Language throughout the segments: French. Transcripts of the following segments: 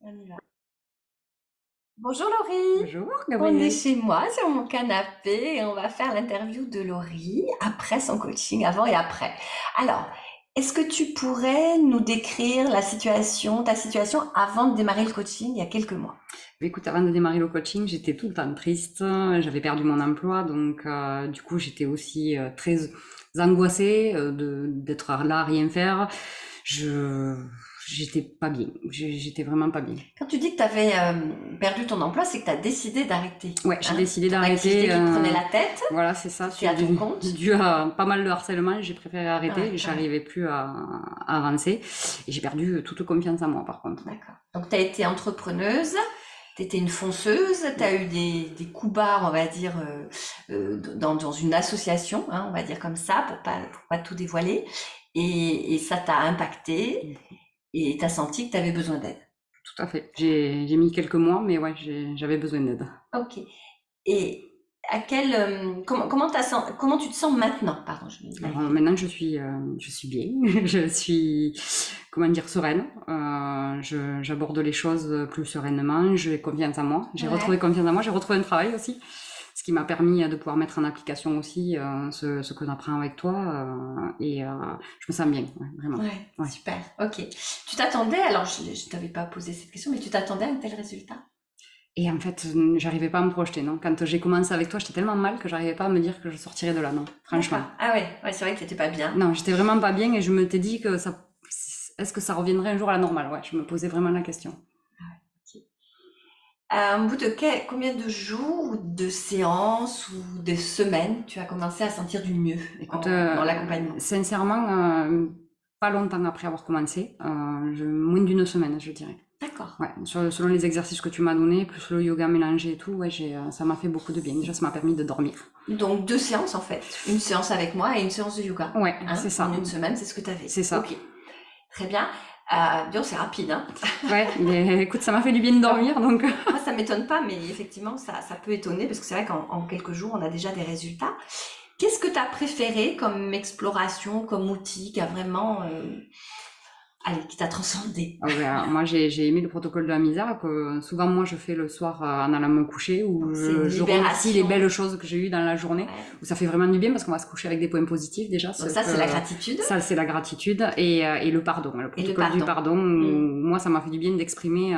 On y va. Bonjour Laurie, Bonjour on est Gabriel. chez moi sur mon canapé et on va faire l'interview de Laurie après son coaching, avant et après. Alors, est-ce que tu pourrais nous décrire ta situation avant de démarrer le coaching il y a quelques mois? Écoute, avant de démarrer le coaching, j'étais tout le temps triste. J'avais perdu mon emploi, donc du coup, j'étais aussi très angoissée d'être là à rien faire. Je J'étais pas bien. J'étais vraiment pas bien. Quand tu dis que tu avais perdu ton emploi, c'est que tu as décidé d'arrêter, Ouais, j'ai hein? décidé Ton activité d'arrêter. qui te prenait la tête, Voilà, c'est ça. tu étais à ton compte. Dû à pas mal de harcèlement, j'ai préféré Ah arrêter. ouais, ouais, J'arrivais plus à avancer et j'ai perdu toute confiance en moi, par contre. d'accord. Donc tu as été entrepreneuse. T'étais une fonceuse, t'as eu des coups bas, on va dire, dans une association, hein, on va dire comme ça, pour pas tout dévoiler. Et ça t'a impacté et t'as senti que t'avais besoin d'aide. Tout à fait. J'ai mis quelques mois, mais ouais, j'avais besoin d'aide. Ok. Et comment tu te sens maintenant? Pardon, je vais y Alors arriver. maintenant, je suis bien, je suis, comment dire, sereine. J'aborde les choses plus sereinement. J'ai confiance en moi. J'ai retrouvé Ouais. confiance en moi. J'ai retrouvé un travail aussi, ce qui m'a permis de pouvoir mettre en application aussi ce que apprend avec toi. Je me sens bien, ouais, vraiment. Ouais, Ouais. super. Ok. Tu t'attendais, alors je t'avais pas posé cette question, mais tu t'attendais à un tel résultat? Et en fait, j'arrivais pas à me projeter, non. Quand j'ai commencé avec toi, j'étais tellement mal que j'arrivais pas à me dire que je sortirais de là, non. Franchement. D'accord. Ah ouais, ouais, c'est vrai que t'étais pas bien. Non, j'étais vraiment pas bien et je m'étais dit que ça, est-ce que ça reviendrait un jour à la normale? Ouais, je me posais vraiment la question. Ok. Au bout de combien de jours ou de séances ou de semaines tu as commencé à sentir du mieux Écoute, dans l'accompagnement? sincèrement, pas longtemps après avoir commencé, moins d'une semaine, je dirais. D'accord. Ouais, selon les exercices que tu m'as donnés, plus le yoga mélangé et tout, ouais, ça m'a fait beaucoup de bien. Déjà, ça m'a permis de dormir. Donc deux séances en fait. Une séance avec moi et une séance de yoga. Ouais, Hein? c'est En ça, une semaine, c'est ce que tu avais. c'est ça. Ok. Très bien. Disons, c'est rapide, hein? Ouais, mais écoute, ça m'a fait du bien de Non, dormir, donc. moi, ça m'étonne pas, mais effectivement, ça peut étonner parce que c'est vrai qu'en quelques jours, on a déjà des résultats. Qu'est-ce que tu as préféré comme exploration, comme outil qui a vraiment, allez, qui t'a transcendé? Ah ouais, alors moi j'ai aimé le protocole de la misère que souvent moi je fais le soir en allant me coucher où Donc c'est une je remercie les libération. belles choses que j'ai eues dans la journée Ouais. où ça fait vraiment du bien parce qu'on va se coucher avec des points positifs déjà Donc ce ça, c'est la que gratitude ça c'est la gratitude et le pardon, le et le protocole du pardon. pardon Mm. où moi ça m'a fait du bien d'exprimer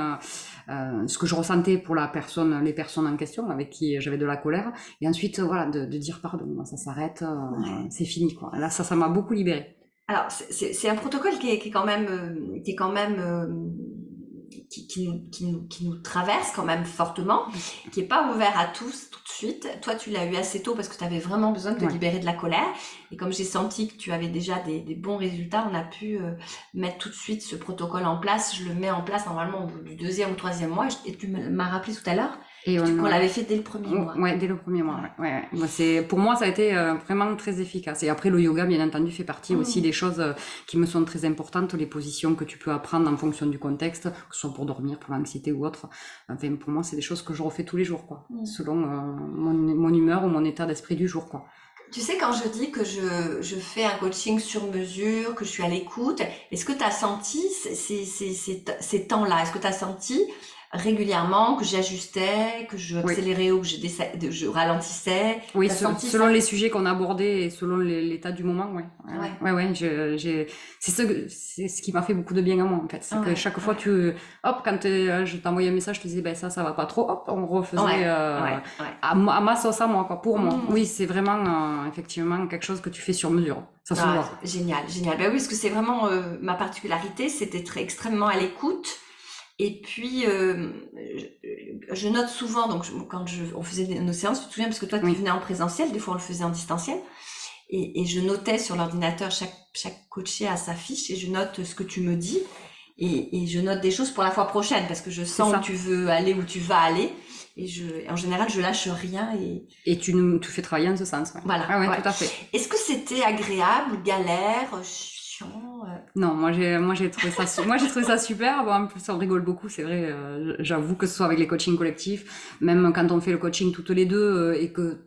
ce que je ressentais pour la personne, les personnes en question avec qui j'avais de la colère et ensuite voilà de dire pardon, moi, ça s'arrête, Ouais. c'est fini quoi. Là ça m'a beaucoup libérée. Alors, c'est un protocole qui est quand même, qui nous traverse quand même fortement, qui est pas ouvert à tous tout de suite. Toi, tu l'as eu assez tôt parce que tu avais vraiment besoin de te Ouais. libérer de la colère. Et comme j'ai senti que tu avais déjà des bons résultats, on a pu mettre tout de suite ce protocole en place. Je le mets en place normalement au bout du deuxième ou troisième mois. Et tu m'as rappelé tout à l'heure Et qu'on ouais. l'avait fait dès le premier mois. Ouais, dès le premier mois. Ouais. Ouais, ouais, ouais. Moi, pour moi, ça a été vraiment très efficace. Et après, le yoga, bien entendu, fait partie aussi Mmh. des choses qui me sont très importantes, les positions que tu peux apprendre en fonction du contexte, que ce soit pour dormir, pour l'anxiété ou autre. Enfin, pour moi, c'est des choses que je refais tous les jours, quoi, Mmh. selon mon humeur ou mon état d'esprit du jour, quoi. Tu sais, quand je dis que je fais un coaching sur mesure, que je suis à l'écoute, est-ce que tu as senti ces temps-là? Est-ce que tu as senti régulièrement que j'ajustais, que je Oui. accélérais ou que je ralentissais? Oui, Tu as senti selon ça? les sujets qu'on abordait et selon l'état du moment, ouais. Ouais, C'est ce qui m'a fait beaucoup de bien à moi, en fait. C'est que ouais, chaque fois, ouais, hop, quand je t'envoyais un message, je te disais, ben ça va pas trop, hop, on refaisait, ouais, ouais, ouais. à ma sauce à moi, quoi, pour moi. Mmh. Oui, c'est vraiment, effectivement, quelque chose que tu fais sur mesure. Ça se Ah, voit. génial, génial. Ben oui, parce que c'est vraiment ma particularité, c'est d'être extrêmement à l'écoute. Et puis, je note souvent, donc on faisait nos séances, tu te souviens, parce que toi, tu Oui. venais en présentiel, des fois on le faisait en distanciel, et je notais sur l'ordinateur, chaque coaché a sa fiche, et je note ce que tu me dis, et je note des choses pour la fois prochaine, parce que je C'est sens où ça. tu veux aller, où tu vas aller, en général, je lâche rien, et Et tu fais travailler en ce sens, ouais. voilà, Ah ouais, ouais. tout à fait. Est-ce que c'était agréable, galère, chiant? Non, moi j'ai trouvé ça moi j'ai trouvé ça super. Bon, en plus on rigole beaucoup, c'est vrai. J'avoue que ce soit avec les coachings collectifs, même quand on fait le coaching toutes les deux et que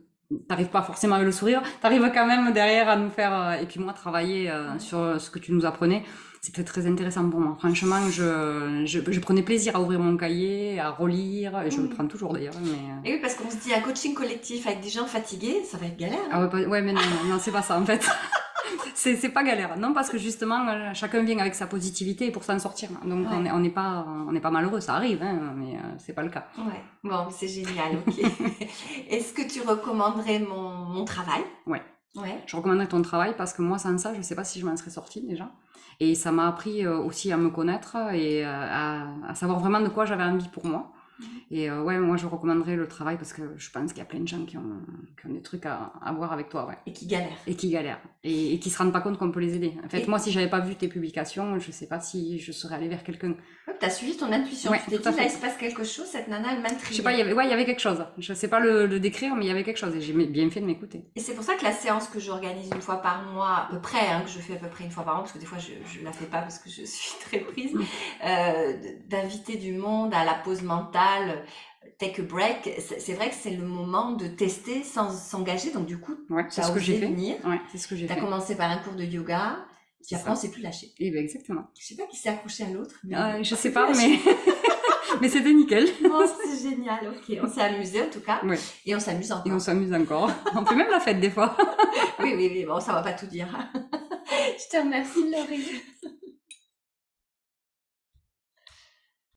t'arrives pas forcément avec le sourire, t'arrives quand même derrière à nous faire et puis moi travailler sur ce que tu nous apprenais. C'était très intéressant pour moi. Franchement, je prenais plaisir à ouvrir mon cahier, à relire, et je le prends toujours d'ailleurs. Mais... Et oui, parce qu'on se dit un coaching collectif avec des gens fatigués, ça va être galère. Hein. Ah ouais, mais non, c'est pas ça en fait. C'est pas galère. Non, parce que justement, chacun vient avec sa positivité pour s'en sortir. Donc on n'est pas malheureux, ça arrive, hein, mais c'est pas le cas. Ouais, bon, c'est génial, ok. Est-ce que tu recommanderais mon travail? Ouais. Ouais. Je recommanderais ton travail parce que moi, sans ça, je sais pas si je m'en serais sortie déjà. Et ça m'a appris aussi à me connaître et à savoir vraiment de quoi j'avais envie pour moi. Et ouais, moi je recommanderais le travail parce que je pense qu'il y a plein de gens qui ont des trucs à voir avec toi. Ouais. Et qui galèrent. Et qui galèrent. Et qui se rendent pas compte qu'on peut les aider. En fait, moi, si j'avais pas vu tes publications, je sais pas si je serais allée vers quelqu'un. T'as suivi ton intuition. Ouais, tu t'es dit, là, il se passe quelque chose, cette nana, elle m'intrigue. Je sais pas, il y avait quelque chose. Je sais pas le décrire, mais il y avait quelque chose. Et j'ai bien fait de m'écouter. Et c'est pour ça que la séance que j'organise une fois par mois, à peu près, hein, que je fais à peu près une fois par an, parce que des fois, je la fais pas parce que je suis très prise, d'inviter du monde à la pause mentale, take a break. C'est vrai que c'est le moment de tester sans s'engager. Donc, du coup, ouais, c'est ce que j'ai fait. Ouais, c'est ce que j'ai fait. T'as commencé par un cours de yoga. Puis après, on s'est plus lâché. Et ben exactement. Je sais pas qui s'est accroché à l'autre. Je sais pas, mais c'était nickel. Oh, c'est génial, ok. On s'est amusé en tout cas. Ouais. Et on s'amuse encore. Et on s'amuse encore. On fait même la fête des fois. Oui, bon, ça va pas tout dire. Je te remercie, Laurie.